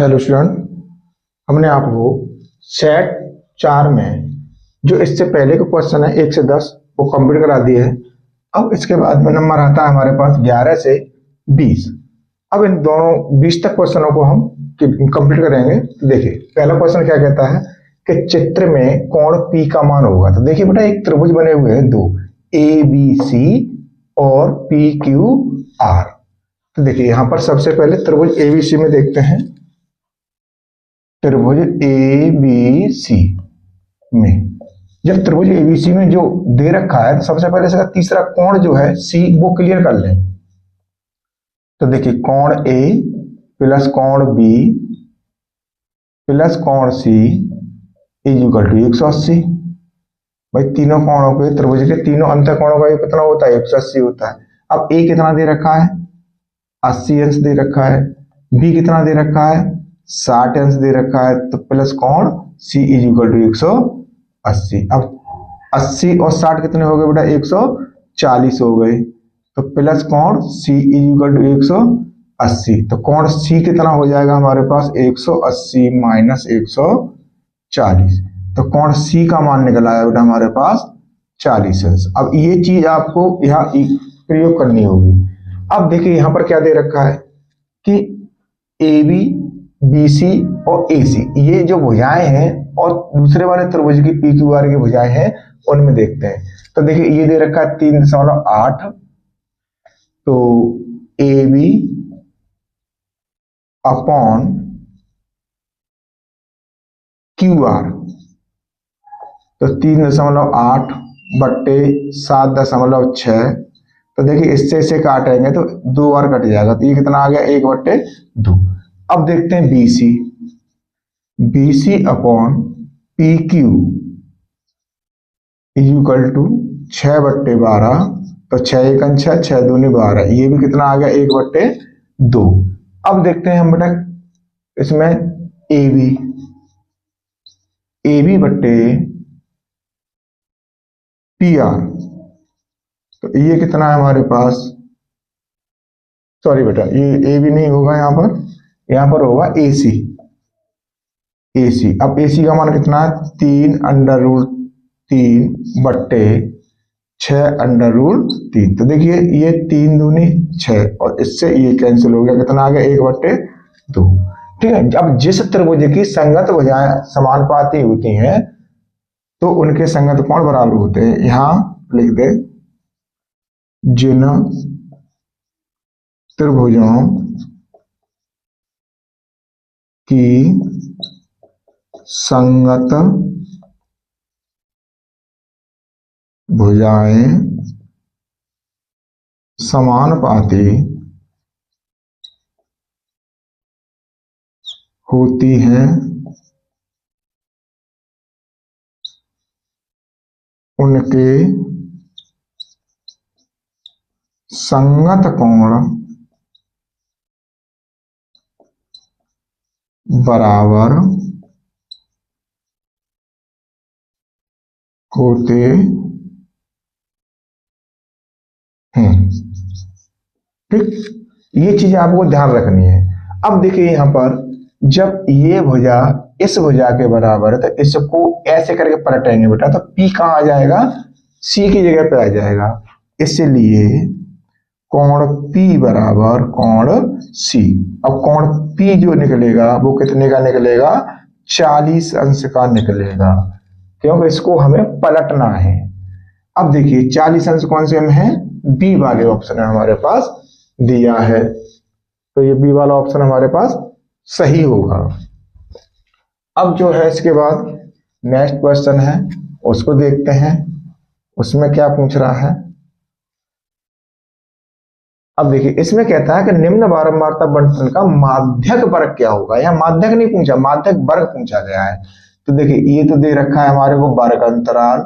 Hello student, हमने आपको set 4 में जो इससे पहले का क्वेश्चन है 1 से 10 वो कंप्लीट करा दिए है। अब इसके बाद में नंबर आता है हमारे पास 11 से 20। अब इन दोनों 20 तक क्वेश्चनों को हम कंप्लीट करेंगे। तो देखिए पहला क्वेश्चन क्या कहता है कि चित्र में कोण P का मान होगा। तो देखिए बेटा, एक त्रिभुज बने हुए हैं दो, ABC और PQR। तो देखिए यहां पर सबसे पहले त्रिभुज ABC में देखते हैं। त्रिभुज ABC में जब त्रिभुज ABC में जो दे रखा है तो सबसे पहले इसका तीसरा कोण जो है C वो क्लियर कर लें। तो देखिए कोण A प्लस कोण B प्लस कोण C इज इक्वल टू 180। भाई तीनों कोणों के त्रिभुज के तीनों अंतर कोणों का कितना होता है? 180 होता है। अब A कितना दे रखा है? 80 अंश दे रखा है। B कितना दे रखा है? 60 अंश दे रखा है। तो प्लस कोण C इज इक्वल टू 180। अब 80 और 60 कितने हो गए बेटा? 140 हो गए। तो प्लस कोण C इज इक्वल टू 180। तो कोण C कितना हो जाएगा हमारे पास? 180 माइनस 140। तो कोण C का मान निकल आया बेटा हमारे पास 40 अंश। अब ये चीज आपको यहाँ प्रयोग करनी होगी। अब देखिए यहां पर क्या दे रखा है कि AB BC और AC ये जो भुजाएं हैं और दूसरे वाले त्रिभुज की PQR की भुजाएं हैं उनमें देखते हैं। तो देखिए ये दे रखा है 3.8। तो AB अपॉन QR तो 3.8 बट्टे 7.6। तो देखिए इससे इसे काटेंगे तो 2 बार कट जाएगा। तो ये कितना आ गया? 1/2। अब देखते हैं BC upon PQ is equal to 6/12। तो 6 1 6 6 2 12। ये भी कितना आ गया? 1/2। अब देखते हैं हम बेटा इसमें AB बट्टे PR। तो ये कितना है हमारे पास? सॉरी बेटा, ये AB नहीं होगा, यहां पर होगा AC। अब AC का मान कितना है? 3√3 बट्टे 6√3। तो देखिए ये 3 दूनी 6 और इससे ये कैंसिल हो गया। कितना आ गया? 1/2। ठीक है। अब जिस त्रिभुज की संगत भुजाएं समानुपाती होती हैं तो उनके संगत कोण बराबर होते हैं। यहां लिख दे, जिन त्रिभुजों की संगत भुजाएं समानुपाती होती हैं उनके संगत कोण बराबर होते हैं। ठीक, ये चीज आपको ध्यान रखनी है। अब देखिए यहां पर जब ये भुजा इस भुजा के बराबर है तो इसको ऐसे करके पलटेंगे बेटा, तो P कहां आ जाएगा? C की जगह पे आ जाएगा। इसलिए कोण P बराबर कोण C। अब कोण P जो निकलेगा वो कितने का निकलेगा? 40 अंश का निकलेगा, क्योंकि इसको हमें पलटना है। अब देखिए 40 अंश कौन से में है? B वाले ऑप्शन है हमारे पास दिया है। तो ये B वाला ऑप्शन हमारे पास सही होगा। अब जो है इसके बाद नेक्स्ट क्वेश्चन है उसको देखते हैं, उसमें क्या पूछ रहा है। अब देखिए इसमें कहता है कि निम्न बारंबारता बंटन का माध्यक वर्ग क्या होगा। यहाँ माध्यक नहीं पूछा, माध्यक वर्ग पूछा गया है। तो देखिए ये तो दे रखा है हमारे को वर्ग अंतराल।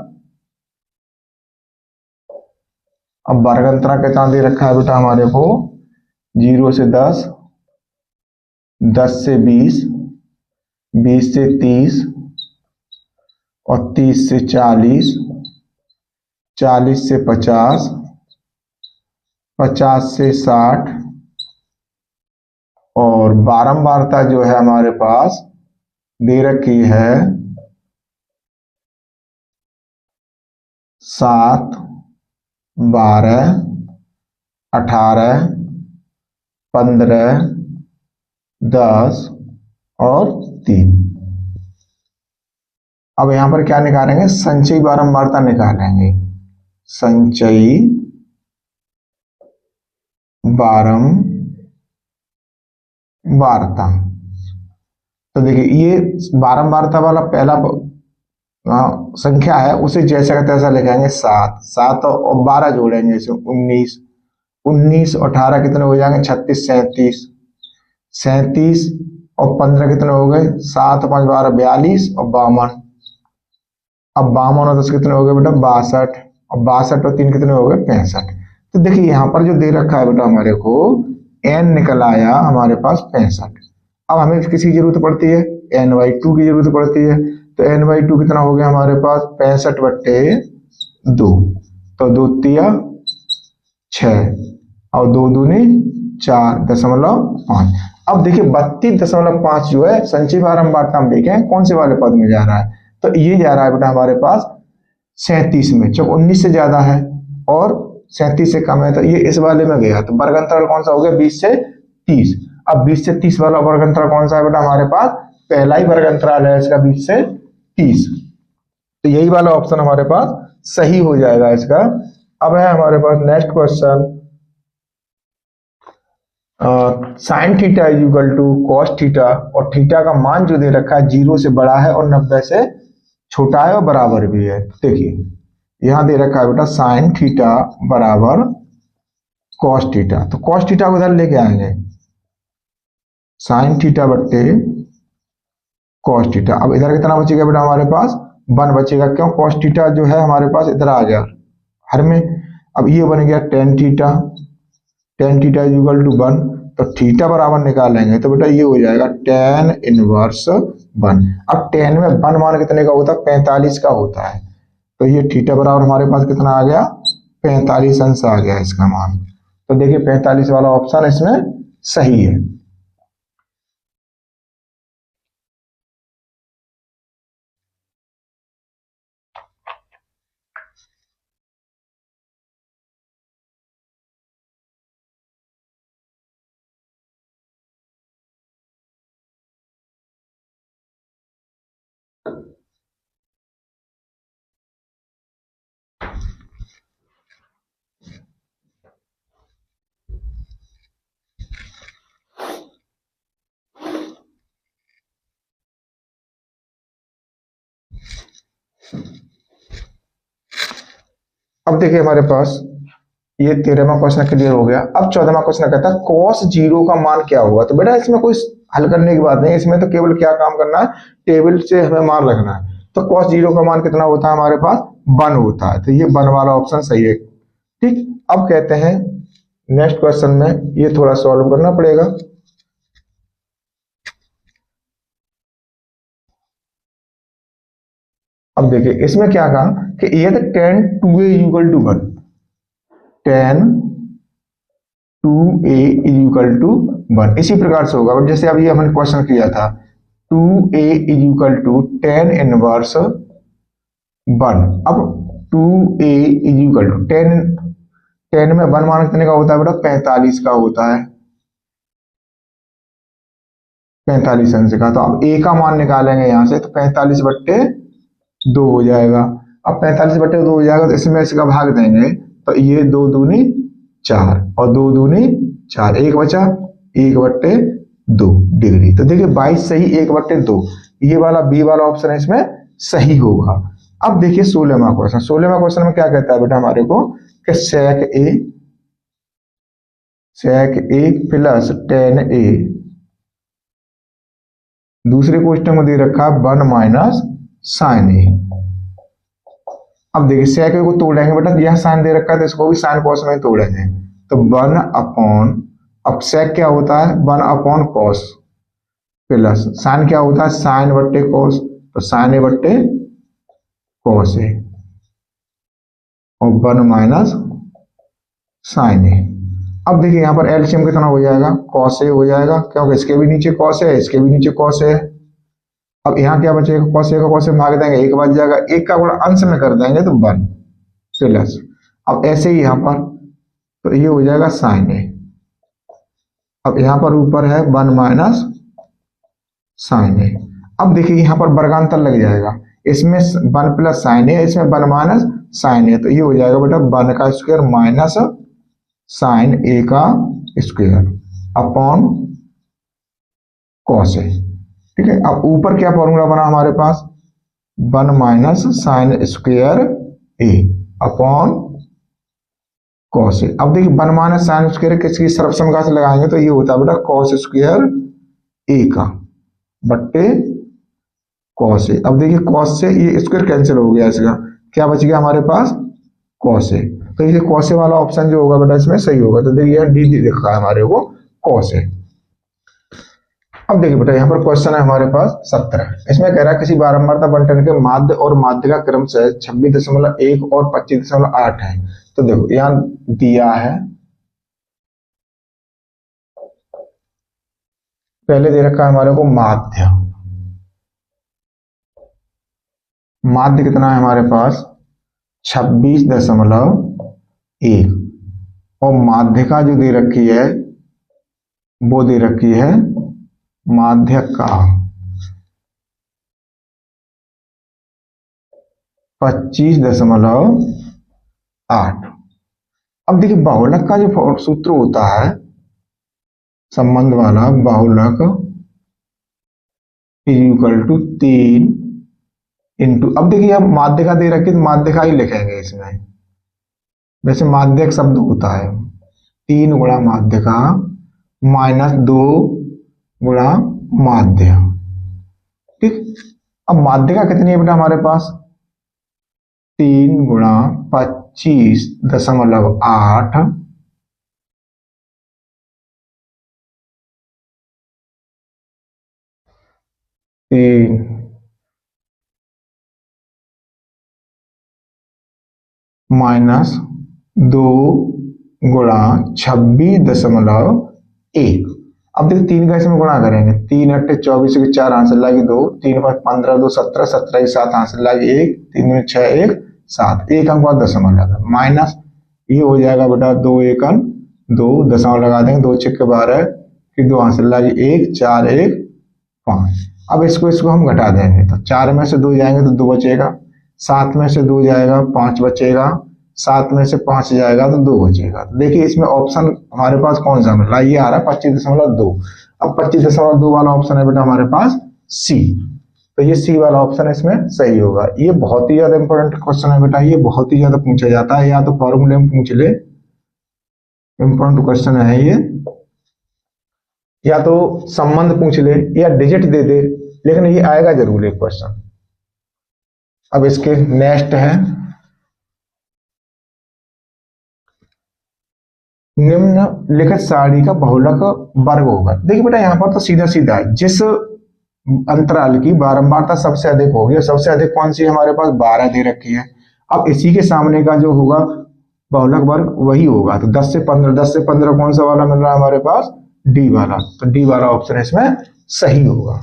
अब वर्ग अंतराल कितना दे रखा है बेटा हमारे को? 0 से 10, 10 से 20, 20 से 30 और 30 से 40, 40 से 50, 50 से 60 और बारंबारता जो है हमारे पास दे रखी है 7, 12, 18, 15, 10 और 3। अब यहां पर क्या निकालेंगे, संचयी बारंबारता निकालेंगे। संचयी बारंबारता, तो देखिए ये बारंबारता वाला पहला संख्या है, उसे जैसा का तैसा लिखेंगे 7, 7 और 12 जोड़ेंगे इसे 19, 19 और 18 कितने हो जाएंगे 36, 37, 37 और 15 कितने हो गए 7 और 5 12 42 और 52। अब 52 और 10 कितने हो गए बेटा 62, और 62 और 3 कितने हो गए 65। तो देखिए यहाँ पर जो दे रखा है बेटा हमारे को n निकल आया हमारे पास 65। अब हमें किसी की जरूरत पड़ती है n/2 की जरूरत पड़ती है, तो n/2 कितना हो गया हमारे पास 65/2, तो 2 तिया 6 और 2 दूनी 4.5। अब देखिए 32.5 जो है संचयी बारंबारता हम देखें कौन से वाले पद में जा रहा है, तो ये जा रहा है बेटा हमारे पास 37 में, जब 19 से ज्यादा है और 37 से कम है तो ये इस वाले में गया। तो वर्ग अंतराल कौन सा हो गया 20 से 30। अब 20 से 30 वाला वर्ग अंतराल कौन सा है बेटा हमारे पास, पहला ही वर्ग अंतराल है इसका 20 से 30, तो यही वाला ऑप्शन हमारे पास सही हो जाएगा इसका। अब है हमारे पास next question, sine theta is equal to cos theta, और थीटा का मान जो दे रखा है 0 से बड़ा है और 90 से छोटा है और बराबर भी है। देखिए यहां दे रखा है बेटा साइन थीटा बराबर कॉस थीटा, तो कॉस थीटा को इधर लेके आएंगे साइन थीटा बट्टे कॉस थीटा। अब इधर कितना बचेगा बेटा हमारे पास 1 बचेगा, क्यों कॉस थीटा जो है हमारे पास इधर आ गया हर में। अब ये बन गया tan theta, tan theta is equal to 1, तो थीटा बराबर निकालेंगे तो बेटा ये हो जाएगा tan इनवर्स 1। अब tan में 1 मान कितने का होता है 45 का होता है, तो ये थीटा बराबर हमारे पास कितना आ गया 45 अंश आ गया इसका मान। तो देखिए 45 वाला ऑप्शन इसमें सही है। अब देखिए हमारे पास ये 13वां क्वेश्चन क्लियर हो गया। अब 14वां क्वेश्चन कहता है cos 0 का मान क्या होगा। तो बेटा इसमें कोई हल करने की बात नहीं, इसमें तो केवल क्या काम करना है टेबल से हमें मान रखना है। तो cos 0 का मान कितना होता है हमारे पास 1 होता है, तो ये 1 वाला ऑप्शन सही है। ठीक, अब कहते हैं नेक्स्ट क्वेश्चन में ये थोड़ा सॉल्व करना पड़ेगा। अब देखिए इसमें क्या कहा कि ये तो tan 2a equal to 1, tan 2a is equal to 1 इसी प्रकार से होगा। जैसे अभी हमने क्वेश्चन किया था 2a is equal to tan inverse 1। अब 2a is equal to tan में 1 मान कितने का होता है बेटा 45 का होता है, 45 अंश का। तो अब a का मान निकालेंगे यहां से, तो 45/2 हो जाएगा। अब 45/2 हो जाएगा तो इसमें इसका भाग देंगे, तो ये 2 दूनी 4 और 2 दूनी 4, 1 बचा 1/2 डिग्री। तो देखिए 22 सही 1/2, ये वाला बी वाला ऑप्शन है इसमें सही होगा। अब देखिए 16वां क्वेश्चन, 16वां क्वेश्चन में क्या कहता है बेटा हमारे को कि sec a plus tan a, दूसरे क्वेश्चन में दे रखा है 1 माइनस साइन ए। अब देखिए sec a को तोड़ेंगे बेटा, यह साइन दे रखा है तो इसको भी साइन कॉस में तोड़ेंगे, तो 1 अपॉन, अब sec क्या होता है 1 अपॉन कॉस, प्लस साइन क्या होता है साइन बट्टे कॉस, तो साइन ए बट्टे कॉस ए, और 1 माइनस साइन ए। अब देखिए यहाँ पर एलसीएम कितना हो जाएगा, कॉस ए हो जाएगा, क्योंकि इसके भी नीचे कॉस है, इसके भी नीचे कॉस है। अब यहाँ क्या बचेगा, कॉस ए का कॉस ए भाग देंगे, एक बच जाएगा, एक का गुणा अंश में कर देंगे तो 1 प्लस। अब ऐसे ही यहाँ पर तो ये हो जाएगा साइन ए। अब यहाँ पर ऊपर है 1 माइनस साइन ए। अब देखिए यहाँ पर वर्गांतर लग जाएगा, इसमें 1 प्लस साइन ए, इसमें 1 माइनस साइन ए, तो ये हो जाएगा बेटा 1 का स्क्वायर माइनस साइन ए का स्क्वायर अपॉन कॉस ए। ठीक है, अब ऊपर क्या फॉर्मूला बना हमारे पास, 1 minus sine square A upon cos A. अब देखिए 1 माइनस साइन स्क्वायर किसकी सर्वसमगा से लगाएंगे तो ये होता है बेटा कॉस स्क्वायर ए का बट्टे कॉस ए। अब देखिए कॉस से ये स्क्वायर कैंसिल हो गया, इसका क्या बच गया हमारे पास, कॉस ए। तो ये कॉस ए वाला ऑप्शन जो होगा बेटा इसमें सही होगा। तो देखिए डी दिखा है हमारे को कॉस ए। अब देखिए बेटा यहाँ पर क्वेश्चन है हमारे पास 17, इसमें कह रहा है किसी बारंबारता बंटन के माध्य और माध्य का क्रम से 26.1 और 25.8 है। तो देखो यहाँ दिया है, पहले दे रखा है हमारे को माध्य, माध्य कितना है हमारे पास 26.1 और माध्यिका जो दे रखी है वो दे रखी है माध्यक का 25.8। अब देखिए बहुलक का जो सूत्र होता है संबंध वाला, बहुलक इक्वल टू 3 इंटू, अब देखिए अब माध्यिका दे रखी तो माध्यिका ही लिखेंगे इसमें, वैसे माध्यक शब्द होता है 3 गुणा माध्यिका माइनस 2 गुणा माध्य। ठीक, अब माध्यिका कितनी है बेटा हमारे पास 3 गुणा 25.8 3 माइनस 2 गुणा 26.1। अब देखिए 3 का इसमें गुणा करेंगे, 3 अट्ठे 24 के 4 हासिल लागी 2, 3 5 15 2 17 17 के 7 हासिल लागी 1, 3 में 6 1 7, एक अंक बाद दशमलव माइनस, ये हो जाएगा बेटा 2 1 2, दशमलव लगा देंगे, 2 6 के 12, फिर 2 हासिल लागी 1 4 1 5। अब इसको हम घटा देंगे तो 4 में से 2 जाएंगे तो 2 बचेगा, 7 में से 2 जाएगा 5 बचेगा, 7 में से 5 जाएगा तो 2 बचेगा। तो देखिए इसमें ऑप्शन हमारे पास कौन सा मिला, ये आ रहा है 25.2। अब 25.2 वाला ऑप्शन है बेटा हमारे पास सी, तो ये सी वाला ऑप्शन इसमें सही होगा। ये बहुत ही ज्यादा इंपॉर्टेंट क्वेश्चन है बेटा, ये बहुत ही ज्यादा पूछा जाता है, या तो फॉर्मूले में पूछ ले, इंपॉर्टेंट क्वेश्चन है ये, या तो संबंध पूछ ले या डिजिट दे दे, लेकिन ये आएगा जरूर एक क्वेश्चन। अब इसके नेक्स्ट है निम्नलिखित सारणी का बहुलक वर्ग होगा। देखिए बेटा यहाँ पर तो सीधा सीधा है, जिस अंतराल की बारंबारता सबसे अधिक होगी, सबसे अधिक कौन सी हमारे पास 12 दे रखी है। अब इसी के सामने का जो होगा बहुलक वर्ग वही होगा, तो 10 से 15, 10 से 15 कौन सा वाला मिल रहा है हमारे पास, डी वाला, तो डी वाला ऑप्शन इसमें सही होगा।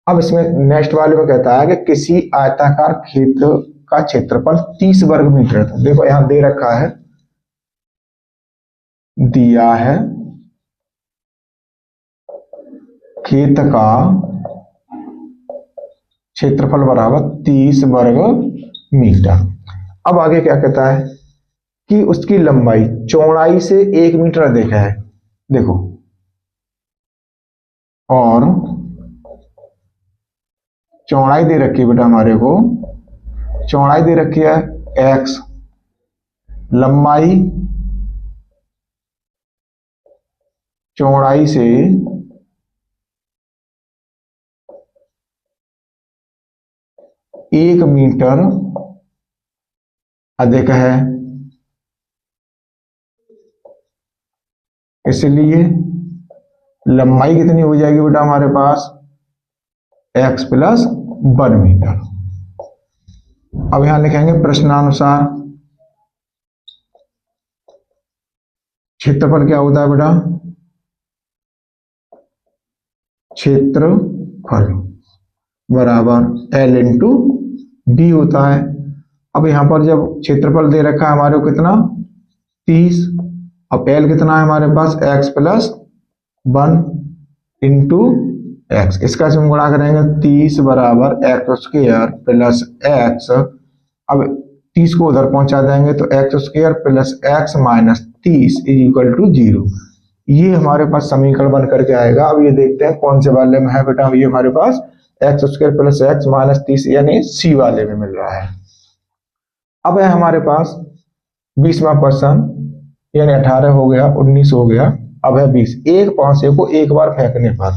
अब इसमें नेक्स्ट वाले में कहता है कि किसी आयताकार क्षेत्र का क्षेत्रफल 30 वर्ग मीटर है। तो देखो यहां दे रखा है, दिया है खेत का क्षेत्रफल बराबर 30 वर्ग मीटर। अब आगे क्या कहता है कि उसकी लंबाई चौड़ाई से 1 मीटर अधिक है, देखो, और चौड़ाई दे रखी है बेटा हमारे को, चौड़ाई दे रखी है x, लंबाई चौड़ाई से 1 मीटर अधिक है, इसलिए लंबाई कितनी हो जाएगी बेटा हमारे पास x प्लस 1 मीटर। अब यहां लिखेंगे प्रश्नानुसार क्षेत्रफल क्या होता है बेटा? क्षेत्रफल बराबर एल इंटू बी होता है। अब यहां पर जब क्षेत्रफल दे रखा है हमारे को कितना 30, अब एल कितना है हमारे पास x प्लस 1 इंटू एक्स, इसका हम गुणा करेंगे 30 बराबर एक्स स्क्र प्लस एक्स, अब 30 को उधर पहुंचा देंगे तो x square plus x minus 30 is equal to 0। ये हमारे पास समीकरण बन करके आएगा। अब ये देखते हैं कौन से वाले में है बेटा, ये हमारे पास x square plus x minus 30 यानी सी वाले में मिल रहा है। अब है हमारे पास 20वां प्रश्न, यानी 18 हो गया, 19 हो गया, अब है 20। एक पांसे को एक बार फेंकने पर,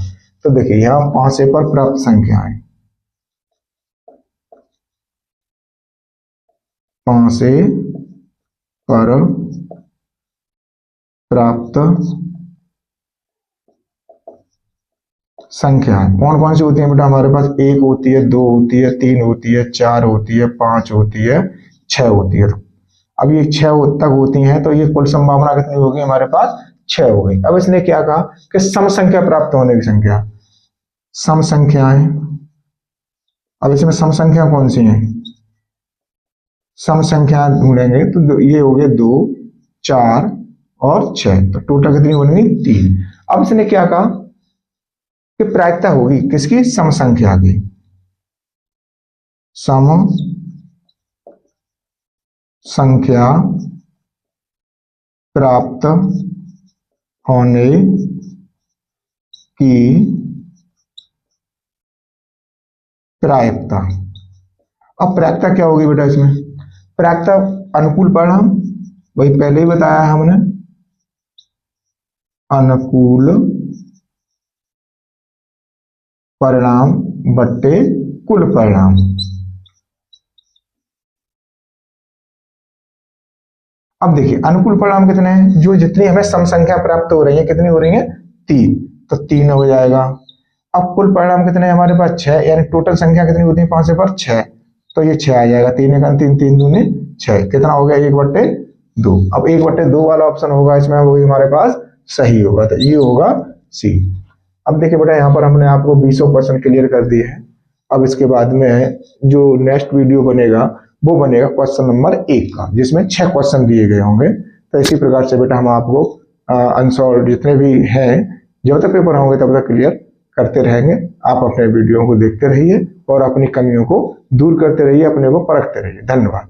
तो देखिए यहां पांसे पर प्राप्त संख्याएं, पांसे पर प्राप्त संख्याएं कौन कौन सी होती है बेटा? हमारे पास 1 होती है, 2 होती है, 3 होती है, 4 होती है, 5 होती है, 6 होती है। अब ये 6 तक होती हैं तो ये कुल संभावना कितनी होगी हमारे पास? 6 हो गई। अब इसने क्या कहा कि सम संख्या प्राप्त होने की संख्या, सम संख्याएं। अब इसमें सम संख्या कौन सी है? सम संख्या ढूंढेंगे तो ये हो गए 2, 4 और 6, तो टोटल कितनी बनेगी? 3। अब इसने क्या कहा कि प्रायिकता होगी किसकी? सम संख्या की। सम संख्या प्राप्त होने की प्रायिकता। अब प्रायिकता क्या होगी बेटा इसमें? प्रायिकता अनुकूल परिणाम, वही पहले ही बताया है हमने, अनुकूल परिणाम बट्टे कुल परिणाम। अब देखिए अनुकूल परिणाम कितने हैं? जो जितनी हमें सम संख्या प्राप्त हो रही है, कितनी हो रही है? 3, तो 3 हो जाएगा। अब कुल परिणाम कितने हैं हमारे पास? 6, यानी टोटल संख्या कितनी होती है पांच पर? 6, तो ये 6 आ जाएगा। 3 का 3, 3 दूनी 6, कितना हो गया? 1/2। अब 1/2 वाला ऑप्शन होगा इसमें, वो हमारे पास सही होगा, तो ये होगा सी। अब देखिए बेटा यहाँ पर हमने आपको 20% क्लियर कर दिए हैं। अब इसके बाद में जो नेक्स्ट वीडियो बनेगा वो बनेगा क्वेश्चन नंबर 1 का, जिसमें 6 क्वेश्चन दिए गए होंगे। तो इसी प्रकार से बेटा हम आपको अनसॉल्व जितने भी हैं, जब तक पेपर होंगे तब तक क्लियर करते रहेंगे। आप अपने वीडियो को देखते रहिए और अपनी कमियों को दूर करते रहिए, अपने को परखते रहिए। धन्यवाद।